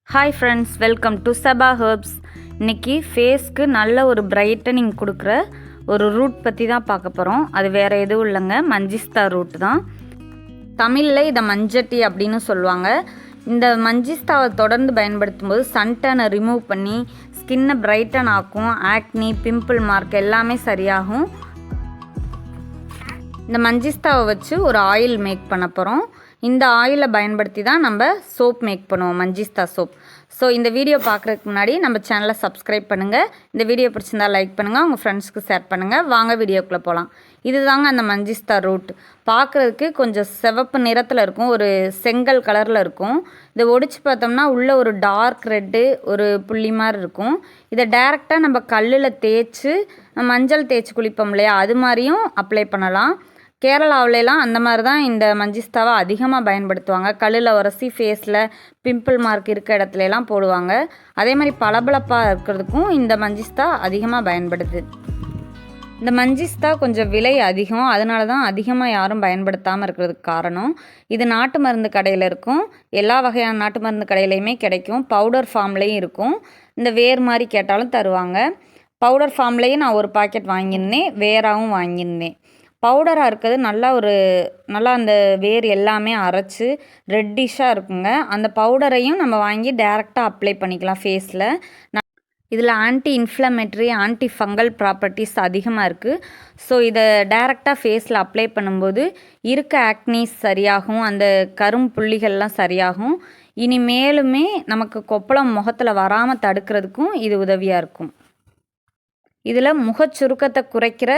Hi friends, welcome to Saba herbs. இன்றைக்கி ஃபேஸ்க்கு நல்ல ஒரு பிரைட்டனிங் கொடுக்குற ஒரு ரூட் பற்றி தான் பார்க்க போகிறோம். அது வேறு எதுவும் இல்லைங்க, மஞ்சிஸ்தா ரூட் தான். தமிழில் இதை மஞ்சட்டி அப்படின்னு சொல்லுவாங்க. இந்த மஞ்சிஸ்தாவை தொடர்ந்து பயன்படுத்தும் போது சன்டனை ரிமூவ் பண்ணி ஸ்கின்னை பிரைட்டன் ஆக்கும். ஆக்னி, பிம்பிள் மார்க் எல்லாமே சரியாகும். இந்த மஞ்சிஸ்தாவை வச்சு ஒரு ஆயில் மேக் பண்ண போகிறோம். இந்த ஆயிலை பயன்படுத்தி தான் நம்ம சோப் மேக் பண்ணுவோம், மஞ்சிஸ்தா சோப். ஸோ இந்த வீடியோ பார்க்குறதுக்கு முன்னாடி நம்ம சேனலை சப்ஸ்கிரைப் பண்ணுங்கள். இந்த வீடியோ பிடிச்சிருந்தா லைக் பண்ணுங்கள், உங்கள் ஃப்ரெண்ட்ஸ்க்கு ஷேர் பண்ணுங்கள். வாங்க வீடியோக்குள்ளே போகலாம். இது தாங்க அந்த மஞ்சிஸ்தா ரூட். பார்க்குறதுக்கு கொஞ்சம் சிவப்பு நிறத்தில் இருக்கும், ஒரு செங்கல் கலரில் இருக்கும். இதை ஒடிச்சு பார்த்தோம்னா உள்ளே ஒரு டார்க் ரெட்டு ஒரு புள்ளி மாதிரி இருக்கும். இதை டைரெக்டாக நம்ம கல்லில் தேய்ச்சி மஞ்சள் தேய்ச்சி குளிப்போம் இல்லையா, அது மாதிரியும் அப்ளை பண்ணலாம். கேரளாவிலலாம் அந்த மாதிரி தான் இந்த மஞ்சிஸ்தாவை அதிகமாக பயன்படுத்துவாங்க. கல்லில் உரசி ஃபேஸில் பிம்பிள் மார்க் இருக்க இடத்துலலாம் போடுவாங்க. அதே மாதிரி பளபளப்பாக இருக்கிறதுக்கும் இந்த மஞ்சிஸ்தா அதிகமாக பயன்படுது. இந்த மஞ்சிஸ்தா கொஞ்சம் விலை அதிகம், அதனால தான் அதிகமாக யாரும் பயன்படுத்தாமல் இருக்கிறதுக்கு காரணம். இது நாட்டு மருந்து கடையில் இருக்கும், எல்லா வகையான நாட்டு மருந்து கடையிலையுமே கிடைக்கும். பவுடர் ஃபார்ம்லேயும் இருக்கும். இந்த வேர் மாதிரி கேட்டாலும் தருவாங்க. பவுடர் ஃபார்ம்லேயும் நான் ஒரு பாக்கெட் வாங்கியிருந்தேன், வேராகவும் வாங்கியிருந்தேன். பவுடராக இருக்கிறது நல்லா அந்த வேர் எல்லாமே அரைச்சி ரெட்டிஷாக இருக்குங்க. அந்த பவுடரையும் நம்ம வாங்கி டேரெக்டாக அப்ளை பண்ணிக்கலாம் ஃபேஸில். இதில் anti inflammatory, anti fungal properties அதிகமாக இருக்குது. ஸோ இதை டேரெக்டாக ஃபேஸில் அப்ளை பண்ணும்போது இருக்க ஆக்னிஸ் சரியாகும், அந்த கரும்புள்ளிகள்லாம் சரியாகும். இனி மேலுமே நமக்கு கொப்பளம் முகத்தில் வராமல் தடுக்கிறதுக்கும் இது உதவியாக இருக்கும். இதில் முகச்சுருக்கத்தை குறைக்கிற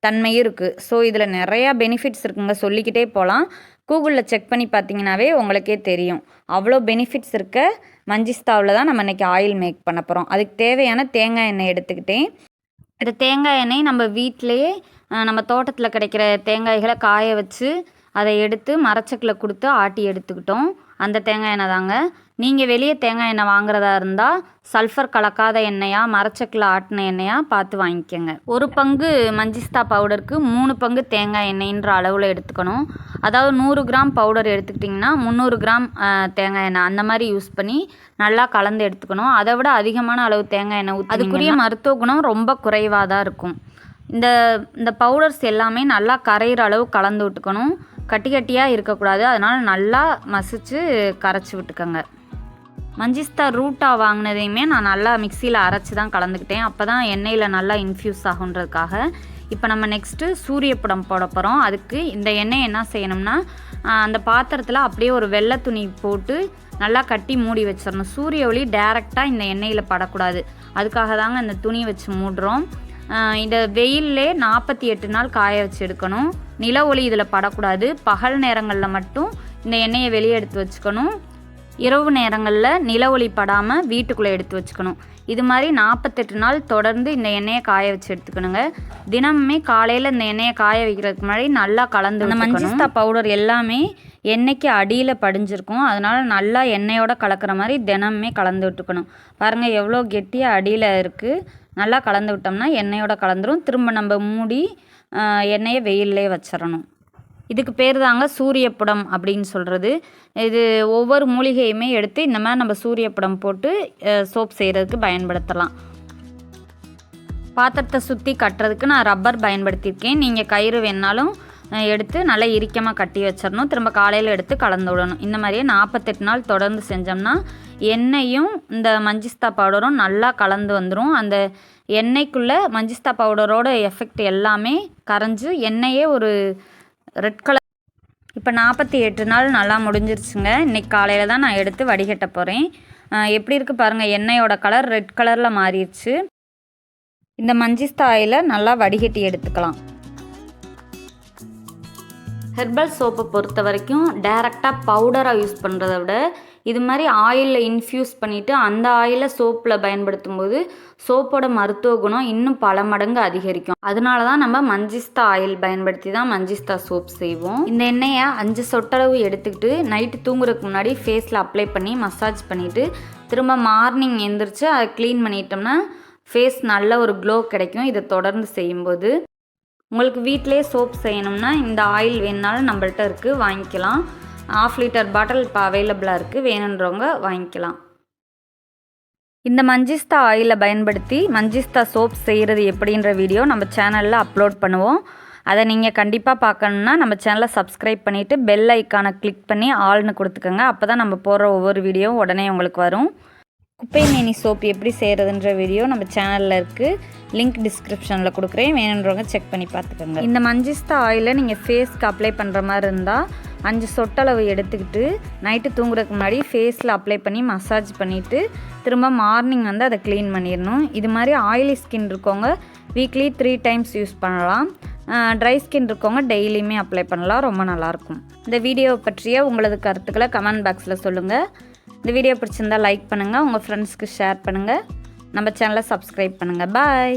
தன்மையும் இருக்குது. ஸோ இதில் நிறையா பெனிஃபிட்ஸ் இருக்குங்க, சொல்லிக்கிட்டே போகலாம். கூகுளில் செக் பண்ணி பார்த்தீங்கன்னாவே உங்களுக்கே தெரியும். அவ்வளோ பெனிஃபிட்ஸ் இருக்க மஞ்சிஸ்தாவில் தான் நம்ம இன்றைக்கி ஆயில் மேக் பண்ண போகிறோம். அதுக்கு தேவையான தேங்காய் எண்ணெய் எடுத்துக்கிட்டேன். இந்த தேங்காய் எண்ணெய் நம்ம வீட்டிலையே நம்ம தோட்டத்தில் கிடைக்கிற தேங்காய்களை காய வச்சு அதை எடுத்து மரச்சக்கில் கொடுத்து ஆட்டி எடுத்துக்கிட்டோம். அந்த தேங்காய் எண்ணெய் தாங்க. நீங்கள் வெளியே தேங்காய் எண்ணெய் வாங்குறதா இருந்தால் சல்ஃபர் கலக்காத எண்ணெயாக, மரச்சக்கில் ஆட்டின எண்ணெயாக பார்த்து வாங்கிக்கோங்க. ஒரு பங்கு மஞ்சிஸ்தா பவுடருக்கு 3 பங்கு தேங்காய் எண்ணெய்ன்ற அளவில் எடுத்துக்கணும். அதாவது 100 கிராம் பவுடர் எடுத்துக்கிட்டிங்கன்னா 300 கிராம் தேங்காய் எண்ணெய் அந்த மாதிரி யூஸ் பண்ணி நல்லா கலந்து எடுத்துக்கணும். அதை விட அதிகமான அளவு தேங்காய் எண்ணெய் அதுக்குரிய மருத்துவ குணம் ரொம்ப குறைவாக தான் இருக்கும். இந்த பவுடர்ஸ் எல்லாமே நல்லா கரையிற அளவு கலந்து விட்டுக்கணும். கட்டி கட்டியாக இருக்கக்கூடாது, அதனால் நல்லா மசிச்சு கரைச்சி விட்டுக்கோங்க. மஞ்சிஸ்தா ரூட்டாக வாங்கினதையுமே நான் நல்லா மிக்சியில் அரைச்சி தான் கலந்துக்கிட்டேன். அப்போ தான் எண்ணெயில் நல்லா இன்ஃப்யூஸ் ஆகுன்றதுக்காக. இப்போ நம்ம நெக்ஸ்ட்டு சூரியப்படம் போட போகிறோம். அதுக்கு இந்த எண்ணெய் என்ன செய்யணும்னா, அந்த பாத்திரத்தில் அப்படியே ஒரு வெள்ளை துணி போட்டு நல்லா கட்டி மூடி வச்சிடணும். சூரிய ஒளி டேரெக்டாக இந்த எண்ணெயில் படக்கூடாது, அதுக்காக தாங்க இந்த துணியை வச்சு மூடுறோம். இந்த வெயிலே 48 நாள் காய வச்சு எடுக்கணும். நில ஒளி இதில் படக்கூடாது. பகல் நேரங்களில் மட்டும் இந்த எண்ணெயை வெளியே எடுத்து வச்சுக்கணும். இரவு நேரங்களில் நில ஒளி படாமல் வீட்டுக்குள்ளே எடுத்து வச்சுக்கணும். இது மாதிரி 48 நாள் தொடர்ந்து இந்த எண்ணெயை காய வச்சு எடுத்துக்கணுங்க. தினமுமே காலையில் இந்த எண்ணெயை காய வைக்கிறதுக்கு முன்னாடி நல்லா கலந்து. இந்த மஞ்சிஸ்தா பவுடர் எல்லாமே எண்ணெய்க்கு அடியில் படிஞ்சிருக்கும், அதனால் நல்லா எண்ணெயோட கலக்கிற மாதிரி தினமுமே கலந்து விட்டுக்கணும். பாருங்கள் எவ்வளோ கெட்டியாக அடியில் இருக்குது. நல்லா கலந்து விட்டோம்னா எண்ணெயோட கலந்துரும். திரும்ப நம்ம மூடி எண்ணெயை வெயிலே வச்சிடணும். இதுக்கு பேர் தாங்க சூரியப்படம் அப்படின்னு சொல்கிறது. இது ஒவ்வொரு மூலிகையுமே எடுத்து இந்த மாதிரி நம்ம சூரியப்படம் போட்டு சோப் செய்கிறதுக்கு பயன்படுத்தலாம். பாத்திரத்தை சுற்றி கட்டுறதுக்கு நான் ரப்பர் பயன்படுத்தியிருக்கேன். நீங்கள் கயிறு வேணாலும் எடுத்து நல்லா இறுக்கமாக கட்டி வச்சிடணும். திரும்ப காலையில் எடுத்து கலந்து விடணும். இந்த மாதிரியே 48 நாள் தொடர்ந்து செஞ்சோம்னா எண்ணெயும் இந்த மஞ்சிஸ்தா பவுடரும் நல்லா கலந்து வந்துடும். அந்த எண்ணெய்க்குள்ளே மஞ்சிஸ்தா பவுடரோட எஃபெக்ட் எல்லாமே கரைஞ்சி எண்ணெயே ஒரு ரெட் கலர். இப்போ 48 நாள் நல்லா முடிஞ்சிருச்சுங்க. இன்றைக்கி காலையில் தான் நான் எடுத்து வடிகட்ட போகிறேன். எப்படி இருக்குது பாருங்கள், எண்ணெயோட கலர் ரெட் கலரில் மாறிடுச்சு. இந்த மஞ்சிஸ்தா ஆயிலை நல்லா வடிகட்டி எடுத்துக்கலாம். ஹெர்பல் சோப்பை பொறுத்த வரைக்கும் டைரெக்டாக பவுடராக யூஸ் பண்ணுறத விட இது மாதிரி ஆயிலில் இன்ஃப்யூஸ் பண்ணிவிட்டு அந்த ஆயிலை சோப்பில் பயன்படுத்தும் போது சோப்போட மருத்துவ குணம் இன்னும் பல மடங்கு அதிகரிக்கும். அதனால தான் நம்ம மஞ்சிஸ்தா ஆயில் பயன்படுத்தி தான் மஞ்சிஸ்தா சோப் செய்வோம். இந்த எண்ணெயை 5 சொட்டளவு எடுத்துக்கிட்டு நைட்டு தூங்குறதுக்கு முன்னாடி ஃபேஸில் அப்ளை பண்ணி மசாஜ் பண்ணிவிட்டு திரும்ப மார்னிங் எழுந்திரிச்சு அதை க்ளீன் பண்ணிட்டோம்னா ஃபேஸ் நல்ல ஒரு க்ளோ கிடைக்கும். இதை தொடர்ந்து செய்யும்போது உங்களுக்கு வீட்டிலே சோப் செய்யணும்னா இந்த ஆயில் வேணுனாலும் நம்மள்ட்ட இருக்குது, வாங்கிக்கலாம். 1/2 லிட்டர் பாட்டில் இப்போ அவைலபிளாக இருக்குது, வேணுன்றவங்க வாங்கிக்கலாம். இந்த மஞ்சிஸ்தா ஆயிலை பயன்படுத்தி மஞ்சிஸ்தா சோப் செய்கிறது எப்படின்ற வீடியோ நம்ம சேனலில் அப்லோட் பண்ணுவோம். அதை நீங்கள் கண்டிப்பாக பார்க்கணுன்னா நம்ம சேனலை சப்ஸ்கிரைப் பண்ணிவிட்டு பெல் ஐக்கானை கிளிக் பண்ணி ஆல்னு கொடுத்துக்கோங்க. அப்போ தான் நம்ம போடுற ஒவ்வொரு வீடியோவும் உடனே உங்களுக்கு வரும். குப்பை மேனி சோப் எப்படி செய்கிறதுன்ற வீடியோ நம்ம சேனலில் இருக்குது. லிங்க் டிஸ்கிரிப்ஷனில் கொடுக்குறேன், வேணுன்றவங்க செக் பண்ணி பார்த்துக்கோங்க. இந்த மஞ்சிஸ்தா ஆயிலை நீங்கள் ஃபேஸ்க்கு அப்ளை பண்ணுற மாதிரி இருந்தால் 5 சொட்டளவு எடுத்துக்கிட்டு நைட்டு தூங்குறதுக்கு முன்னாடி ஃபேஸில் அப்ளை பண்ணி மசாஜ் பண்ணிவிட்டு திரும்ப மார்னிங் வந்து அதை க்ளீன் பண்ணிடணும். இது மாதிரி ஆயிலி ஸ்கின் இருக்கவங்க வீக்லி 3 டைம்ஸ் யூஸ் பண்ணலாம். ட்ரை ஸ்கின் இருக்கவங்க டெய்லியுமே அப்ளை பண்ணலாம், ரொம்ப நல்லாயிருக்கும். இந்த வீடியோவை பற்றிய உங்களது கருத்துக்களை கமெண்ட் பாக்ஸில் சொல்லுங்கள். இந்த வீடியோ பிடிச்சிருந்தால் லைக் பண்ணுங்கள், உங்கள் ஃப்ரெண்ட்ஸ்க்கு ஷேர் பண்ணுங்கள், நம்ம சேனலை சப்ஸ்கிரைப் பண்ணுங்கள். பாய்.